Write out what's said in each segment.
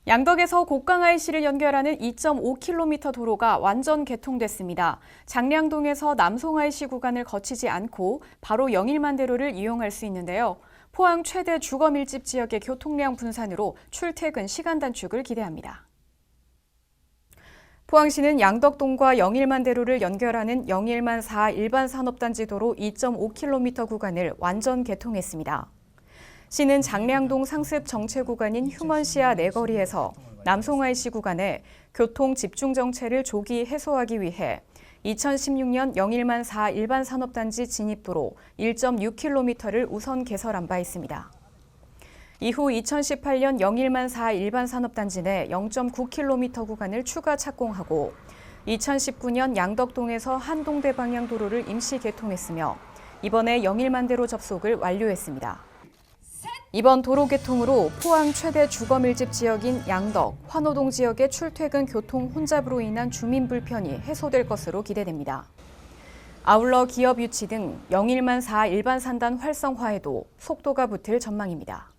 양덕에서 곡강 IC를 연결하는 2.5km 도로가 완전 개통됐습니다. 장량동에서 남송 IC 구간을 거치지 않고 바로 영일만대로를 이용할 수 있는데요. 포항 최대 주거 밀집 지역의 교통량 분산으로 출퇴근 시간 단축을 기대합니다. 포항시는 양덕동과 영일만대로를 연결하는 영일만 4 일반 산업단지 도로 2.5km 구간을 완전 개통했습니다. 시는 장량동 상습 정체 구간인 휴먼시아 내거리에서 남송 IC 구간에 교통 집중 정체를 조기 해소하기 위해 2016년 영일만 4 일반 산업단지 진입도로 1.6km를 우선 개설한 바 있습니다. 이후 2018년 영일만 4 일반 산업단지 내 0.9km 구간을 추가 착공하고 2019년 양덕동에서 한동대 방향 도로를 임시 개통했으며 이번에 영일만대로 접속을 완료했습니다. 이번 도로 개통으로 포항 최대 주거 밀집 지역인 양덕, 환호동 지역의 출퇴근 교통 혼잡으로 인한 주민 불편이 해소될 것으로 기대됩니다. 아울러 기업 유치 등 영일만 4 일반 산단 활성화에도 속도가 붙을 전망입니다.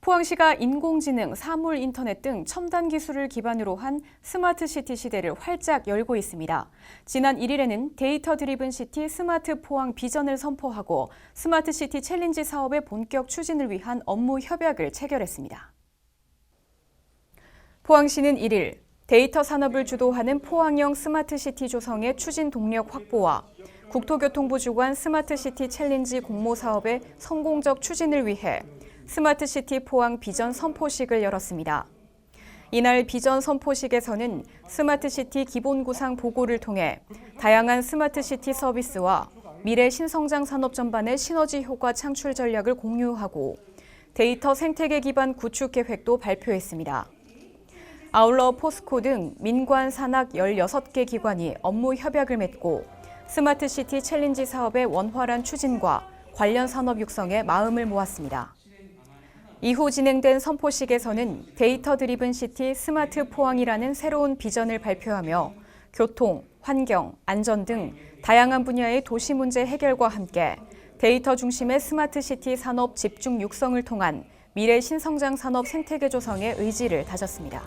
포항시가 인공지능, 사물 인터넷 등 첨단 기술을 기반으로 한 스마트시티 시대를 활짝 열고 있습니다. 지난 1일에는 데이터 드리븐 시티 스마트 포항 비전을 선포하고 스마트시티 챌린지 사업의 본격 추진을 위한 업무 협약을 체결했습니다. 포항시는 1일 데이터 산업을 주도하는 포항형 스마트시티 조성의 추진 동력 확보와 국토교통부 주관 스마트시티 챌린지 공모 사업의 성공적 추진을 위해 스마트시티 포항 비전 선포식을 열었습니다. 이날 비전 선포식에서는 스마트시티 기본구상 보고를 통해 다양한 스마트시티 서비스와 미래 신성장 산업 전반의 시너지 효과 창출 전략을 공유하고 데이터 생태계 기반 구축 계획도 발표했습니다. 아울러 포스코 등 민관 산학 16개 기관이 업무 협약을 맺고 스마트시티 챌린지 사업의 원활한 추진과 관련 산업 육성에 마음을 모았습니다. 이후 진행된 선포식에서는 데이터 드리븐 시티 스마트 포항이라는 새로운 비전을 발표하며 교통, 환경, 안전 등 다양한 분야의 도시 문제 해결과 함께 데이터 중심의 스마트 시티 산업 집중 육성을 통한 미래 신성장 산업 생태계 조성의 의지를 다졌습니다.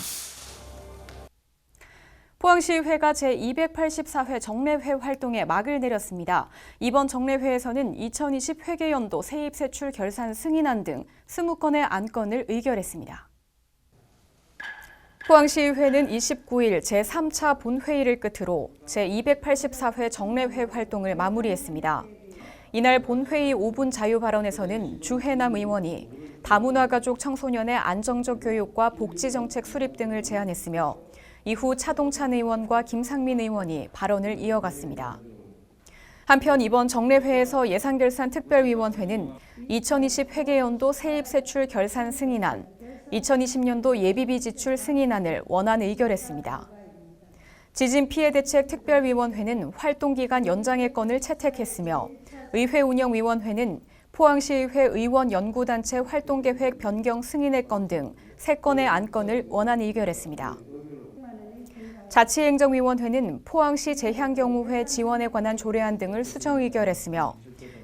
포항시의회가 제284회 정례회 활동에 막을 내렸습니다. 이번 정례회에서는 2020 회계연도 세입세출 결산 승인안 등 20건의 안건을 의결했습니다. 포항시의회는 29일 제3차 본회의를 끝으로 제284회 정례회 활동을 마무리했습니다. 이날 본회의 5분 자유 발언에서는 주해남 의원이 다문화 가족 청소년의 안정적 교육과 복지정책 수립 등을 제안했으며 이후 차동찬 의원과 김상민 의원이 발언을 이어갔습니다. 한편 이번 정례회에서 예산결산 특별위원회는 2020 회계연도 세입세출 결산 승인안, 2020년도 예비비 지출 승인안을 원안 의결했습니다. 지진 피해 대책 특별위원회는 활동기간 연장의 건을 채택했으며 의회운영위원회는 포항시의회 의원 연구단체 활동계획 변경 승인의 건 등 3건의 안건을 원안 의결했습니다. 자치행정위원회는 포항시 재향경우회 지원에 관한 조례안 등을 수정 의결했으며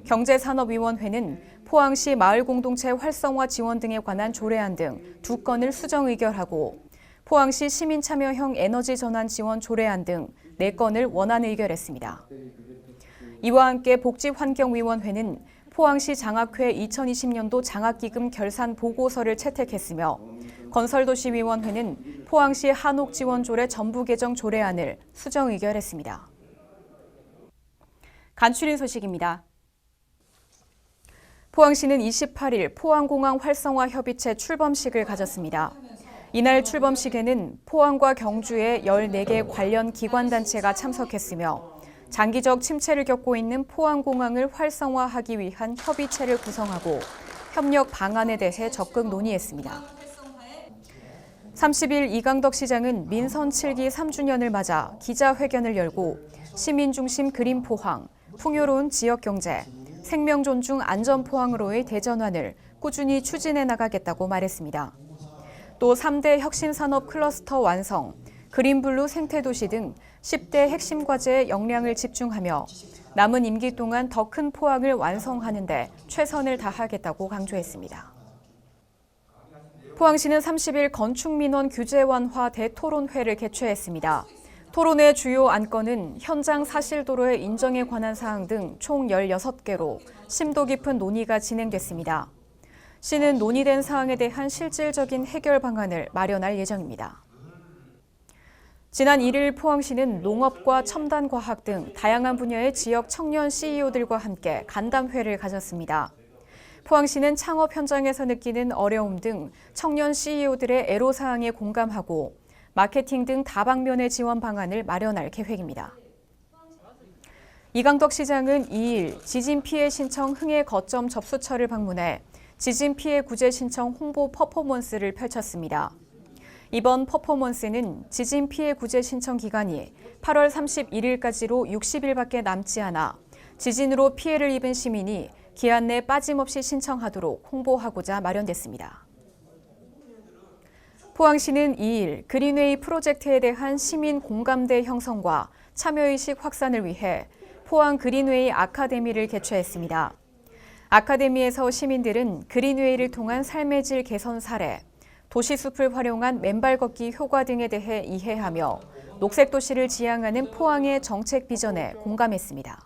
경제산업위원회는 포항시 마을공동체 활성화 지원 등에 관한 조례안 등 2건을 수정 의결하고 포항시 시민참여형 에너지 전환 지원 조례안 등 4건을 원안 의결했습니다. 이와 함께 복지환경위원회는 포항시 장학회 2020년도 장학기금 결산 보고서를 채택했으며 건설도시위원회는 포항시 한옥지원조례 전부 개정 조례안을 수정 의결했습니다. 간추린 소식입니다. 포항시는 28일 포항공항 활성화 협의체 출범식을 가졌습니다. 이날 출범식에는 포항과 경주의 14개 관련 기관단체가 참석했으며 장기적 침체를 겪고 있는 포항공항을 활성화하기 위한 협의체를 구성하고 협력 방안에 대해 적극 논의했습니다. 30일 이강덕 시장은 민선 7기 3주년을 맞아 기자회견을 열고 시민 중심 그린 포항, 풍요로운 지역경제, 생명 존중 안전 포항으로의 대전환을 꾸준히 추진해 나가겠다고 말했습니다. 또 3대 혁신산업 클러스터 완성, 그린블루 생태도시 등 10대 핵심 과제에 역량을 집중하며 남은 임기 동안 더 큰 포항을 완성하는 데 최선을 다하겠다고 강조했습니다. 포항시는 30일 건축민원 규제 완화 대토론회를 개최했습니다. 토론회 주요 안건은 현장 사실도로의 인정에 관한 사항 등 총 16개로 심도 깊은 논의가 진행됐습니다. 시는 논의된 사항에 대한 실질적인 해결 방안을 마련할 예정입니다. 지난 1일 포항시는 농업과 첨단과학 등 다양한 분야의 지역 청년 CEO들과 함께 간담회를 가졌습니다. 포항시는 창업 현장에서 느끼는 어려움 등 청년 CEO들의 애로사항에 공감하고 마케팅 등 다방면의 지원 방안을 마련할 계획입니다. 이강덕 시장은 2일 지진 피해 신청 흥해 거점 접수처를 방문해 지진 피해 구제 신청 홍보 퍼포먼스를 펼쳤습니다. 이번 퍼포먼스는 지진 피해 구제 신청 기간이 8월 31일까지로 60일밖에 남지 않아 지진으로 피해를 입은 시민이 기한 내 빠짐없이 신청하도록 홍보하고자 마련됐습니다. 포항시는 2일 그린웨이 프로젝트에 대한 시민 공감대 형성과 참여의식 확산을 위해 포항 그린웨이 아카데미를 개최했습니다. 아카데미에서 시민들은 그린웨이를 통한 삶의 질 개선 사례, 도시숲을 활용한 맨발 걷기 효과 등에 대해 이해하며 녹색 도시를 지향하는 포항의 정책 비전에 공감했습니다.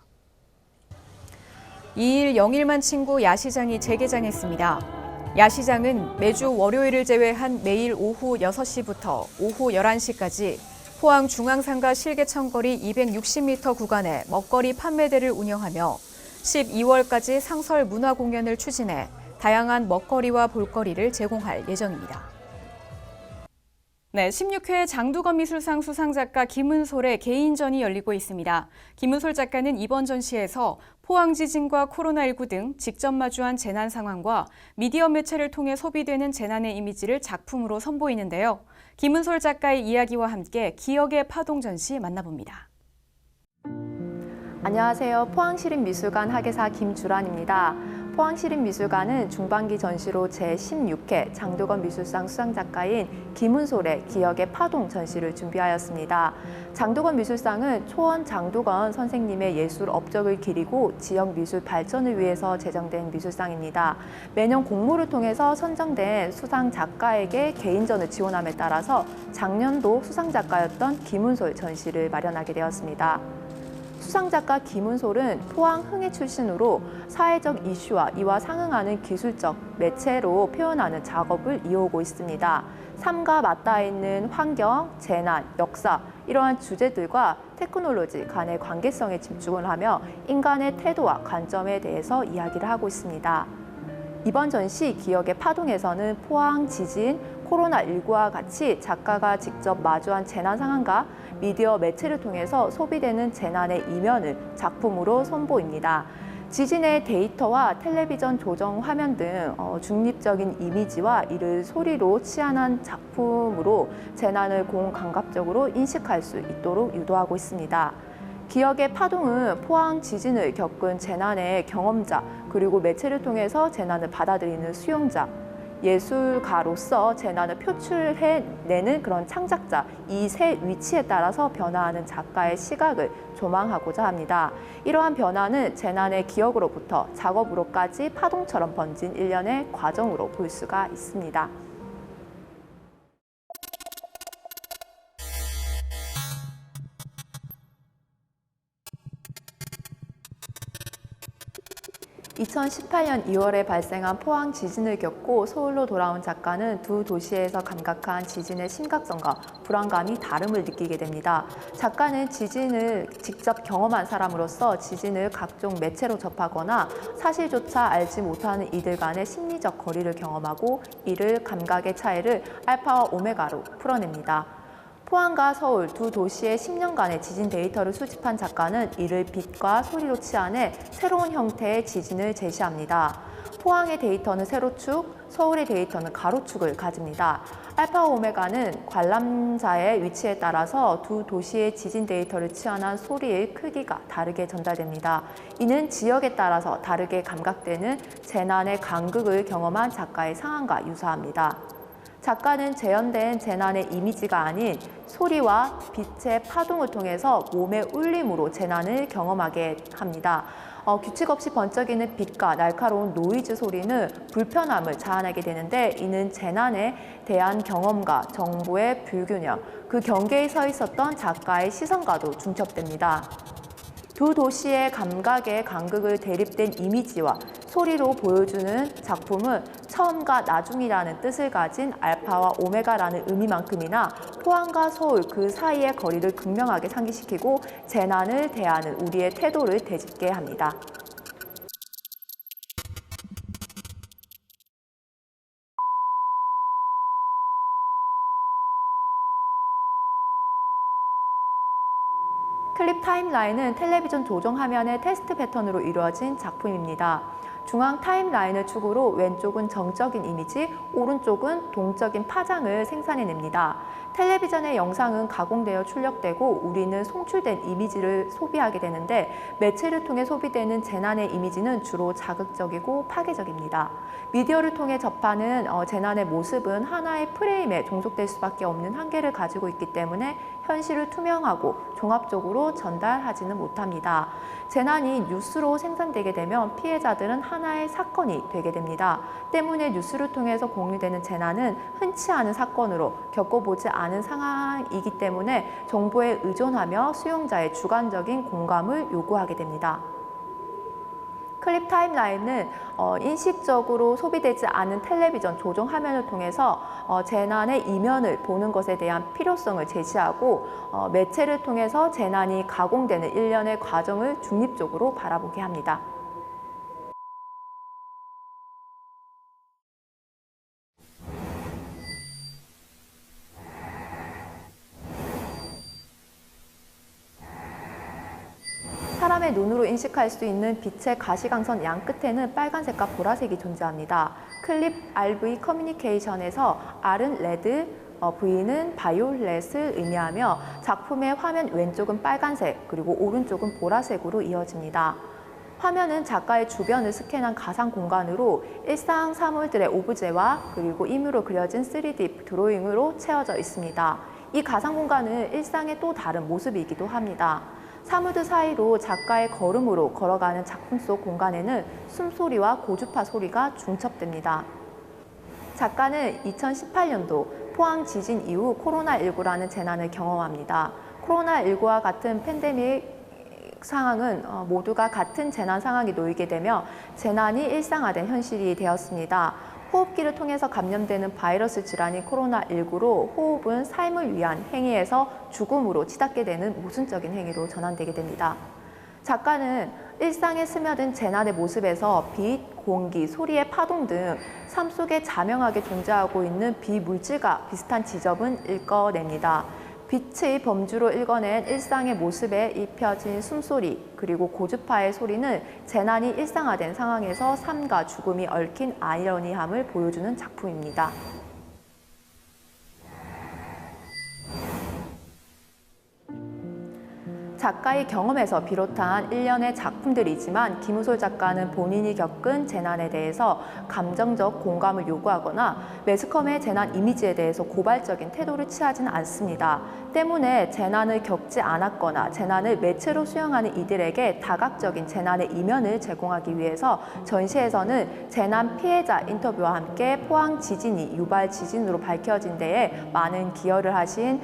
2일 영일만 친구 야시장이 재개장했습니다. 야시장은 매주 월요일을 제외한 매일 오후 6시부터 오후 11시까지 포항 중앙상가 실개천 거리 260m 구간에 먹거리 판매대를 운영하며 12월까지 상설 문화 공연을 추진해 다양한 먹거리와 볼거리를 제공할 예정입니다. 네, 16회 장두건 미술상 수상작가 김은솔의 개인전이 열리고 있습니다. 김은솔 작가는 이번 전시에서 포항 지진과 코로나19 등 직접 마주한 재난 상황과 미디어 매체를 통해 소비되는 재난의 이미지를 작품으로 선보이는데요. 김은솔 작가의 이야기와 함께 기억의 파동 전시 만나봅니다. 안녕하세요. 포항시립미술관 학예사 김주란입니다. 포항시립미술관은 중반기 전시로 제16회 장두건 미술상 수상작가인 김은솔의 기억의 파동 전시를 준비하였습니다. 장두건 미술상은 초원 장두건 선생님의 예술 업적을 기리고 지역 미술 발전을 위해서 제정된 미술상입니다. 매년 공모를 통해서 선정된 수상작가에게 개인전을 지원함에 따라서 작년도 수상작가였던 김은솔 전시를 마련하게 되었습니다. 수상작가 김은솔은 포항 흥해 출신으로 사회적 이슈와 이와 상응하는 기술적 매체로 표현하는 작업을 이어오고 있습니다. 삶과 맞닿아 있는 환경, 재난, 역사 이러한 주제들과 테크놀로지 간의 관계성에 집중을 하며 인간의 태도와 관점에 대해서 이야기를 하고 있습니다. 이번 전시 기억의 파동에서는 포항 지진, 코로나19와 같이 작가가 직접 마주한 재난 상황과 미디어 매체를 통해서 소비되는 재난의 이면을 작품으로 선보입니다. 지진의 데이터와 텔레비전 조정 화면 등 중립적인 이미지와 이를 소리로 치환한 작품으로 재난을 공감각적으로 인식할 수 있도록 유도하고 있습니다. 기억의 파동은 포항 지진을 겪은 재난의 경험자, 그리고 매체를 통해서 재난을 받아들이는 수용자, 예술가로서 재난을 표출해내는 그런 창작자, 이 세 위치에 따라서 변화하는 작가의 시각을 조망하고자 합니다. 이러한 변화는 재난의 기억으로부터 작업으로까지 파동처럼 번진 일련의 과정으로 볼 수가 있습니다. (2018년 2월에) 발생한 포항 지진을 겪고 서울로 돌아온 작가는 두 도시에서 감각한 지진의 심각성과 불안감이 다름을 느끼게 됩니다. 작가는 지진을 직접 경험한 사람으로서 지진을 각종 매체로 접하거나 사실조차 알지 못하는 이들 간의 심리적 거리를 경험하고 이를 감각의 차이를 알파와 오메가로 풀어냅니다. 포항과 서울 두 도시의 10년간의 지진 데이터를 수집한 작가는 이를 빛과 소리로 치환해 새로운 형태의 지진을 제시합니다. 포항의 데이터는 세로축, 서울의 데이터는 가로축을 가집니다. 알파와 오메가는 관람자의 위치에 따라서 두 도시의 지진 데이터를 치환한 소리의 크기가 다르게 전달됩니다. 이는 지역에 따라서 다르게 감각되는 재난의 간극을 경험한 작가의 상황과 유사합니다. 작가는 재현된 재난의 이미지가 아닌 소리와 빛의 파동을 통해서 몸의 울림으로 재난을 경험하게 합니다. 규칙 없이 번쩍이는 빛과 날카로운 노이즈 소리는 불편함을 자아내게 되는데 이는 재난에 대한 경험과 정보의 불균형, 그 경계에 서 있었던 작가의 시선과도 중첩됩니다. 두 도시의 감각의 간극을 대립된 이미지와 소리로 보여주는 작품은 처음과 나중이라는 뜻을 가진 알파와 오메가라는 의미만큼이나 포항과 서울 그 사이의 거리를 극명하게 상기시키고 재난을 대하는 우리의 태도를 되짚게 합니다. 클립 타임라인은 텔레비전 조정 화면의 테스트 패턴으로 이루어진 작품입니다. 중앙 타임라인을 축으로 왼쪽은 정적인 이미지, 오른쪽은 동적인 파장을 생산해냅니다. 텔레비전의 영상은 가공되어 출력되고 우리는 송출된 이미지를 소비하게 되는데 매체를 통해 소비되는 재난의 이미지는 주로 자극적이고 파괴적입니다. 미디어를 통해 접하는 재난의 모습은 하나의 프레임에 종속될 수밖에 없는 한계를 가지고 있기 때문에 현실을 투명하고 종합적으로 전달하지는 못합니다. 재난이 뉴스로 생산되게 되면 피해자들은 하나의 사건이 되게 됩니다. 때문에 뉴스를 통해서 공유되는 재난은 흔치 않은 사건으로 겪어보지 않은 상황이기 때문에 정보에 의존하며 수용자의 주관적인 공감을 요구하게 됩니다. 클립 타임라인은 인식적으로 소비되지 않은 텔레비전 조정 화면을 통해서 재난의 이면을 보는 것에 대한 필요성을 제시하고 매체를 통해서 재난이 가공되는 일련의 과정을 중립적으로 바라보게 합니다. 사람의 눈으로 인식할 수 있는 빛의 가시광선 양 끝에는 빨간색과 보라색이 존재합니다. 클립 RV 커뮤니케이션에서 R은 레드, V는 바이올렛을 의미하며 작품의 화면 왼쪽은 빨간색, 그리고 오른쪽은 보라색으로 이어집니다. 화면은 작가의 주변을 스캔한 가상 공간으로 일상 사물들의 오브제와 그리고 임의로 그려진 3D 드로잉으로 채워져 있습니다. 이 가상 공간은 일상의 또 다른 모습이기도 합니다. 사물들 사이로 작가의 걸음으로 걸어가는 작품 속 공간에는 숨소리와 고주파 소리가 중첩됩니다. 작가는 2018년도 포항 지진 이후 코로나19라는 재난을 경험합니다. 코로나19와 같은 팬데믹 상황은 모두가 같은 재난 상황이 놓이게 되며 재난이 일상화된 현실이 되었습니다. 호흡기를 통해서 감염되는 바이러스 질환인 코로나19로 호흡은 삶을 위한 행위에서 죽음으로 치닫게 되는 모순적인 행위로 전환되게 됩니다. 작가는 일상에 스며든 재난의 모습에서 빛, 공기, 소리의 파동 등 삶 속에 자명하게 존재하고 있는 비물질과 비슷한 지점은 읽어냅니다. 빛의 범주로 읽어낸 일상의 모습에 입혀진 숨소리 그리고 고주파의 소리는 재난이 일상화된 상황에서 삶과 죽음이 얽힌 아이러니함을 보여주는 작품입니다. 작가의 경험에서 비롯한 일련의 작품들이지만 김우솔 작가는 본인이 겪은 재난에 대해서 감정적 공감을 요구하거나 매스컴의 재난 이미지에 대해서 고발적인 태도를 취하지는 않습니다. 때문에 재난을 겪지 않았거나 재난을 매체로 수용하는 이들에게 다각적인 재난의 이면을 제공하기 위해서 전시에서는 재난 피해자 인터뷰와 함께 포항 지진이 유발 지진으로 밝혀진 데에 많은 기여를 하신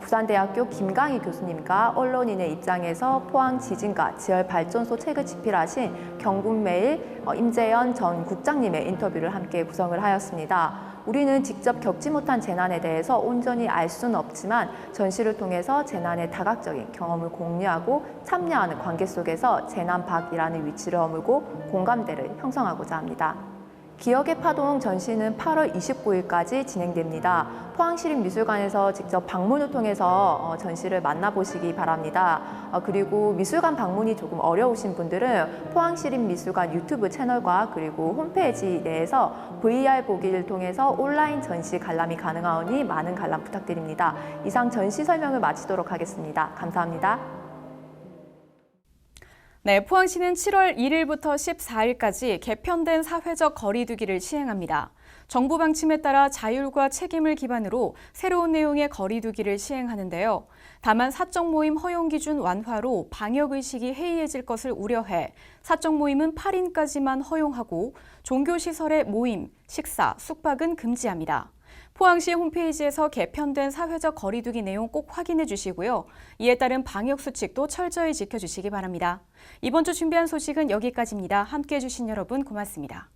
부산대학교 김강희 교수님과 언론인의 입장에서 포항 지진과 지열 발전소 책을 집필하신 경북매일 임재현 전 국장님의 인터뷰를 함께 구성을 하였습니다. 우리는 직접 겪지 못한 재난에 대해서 온전히 알 수는 없지만 전시를 통해서 재난의 다각적인 경험을 공유하고 참여하는 관계 속에서 재난 밖이라는 위치를 허물고 공감대를 형성하고자 합니다. 기억의 파동 전시는 8월 29일까지 진행됩니다. 포항시립미술관에서 직접 방문을 통해서 전시를 만나보시기 바랍니다. 그리고 미술관 방문이 조금 어려우신 분들은 포항시립미술관 유튜브 채널과 그리고 홈페이지 내에서 VR 보기를 통해서 온라인 전시 관람이 가능하오니 많은 관람 부탁드립니다. 이상 전시 설명을 마치도록 하겠습니다. 감사합니다. 네, 포항시는 7월 1일부터 14일까지 개편된 사회적 거리 두기를 시행합니다. 정부 방침에 따라 자율과 책임을 기반으로 새로운 내용의 거리 두기를 시행하는데요. 다만 사적 모임 허용 기준 완화로 방역 의식이 해이해질 것을 우려해 사적 모임은 8인까지만 허용하고 종교시설의 모임, 식사, 숙박은 금지합니다. 포항시 홈페이지에서 개편된 사회적 거리 두기 내용 꼭 확인해 주시고요. 이에 따른 방역 수칙도 철저히 지켜주시기 바랍니다. 이번 주 준비한 소식은 여기까지입니다. 함께해 주신 여러분 고맙습니다.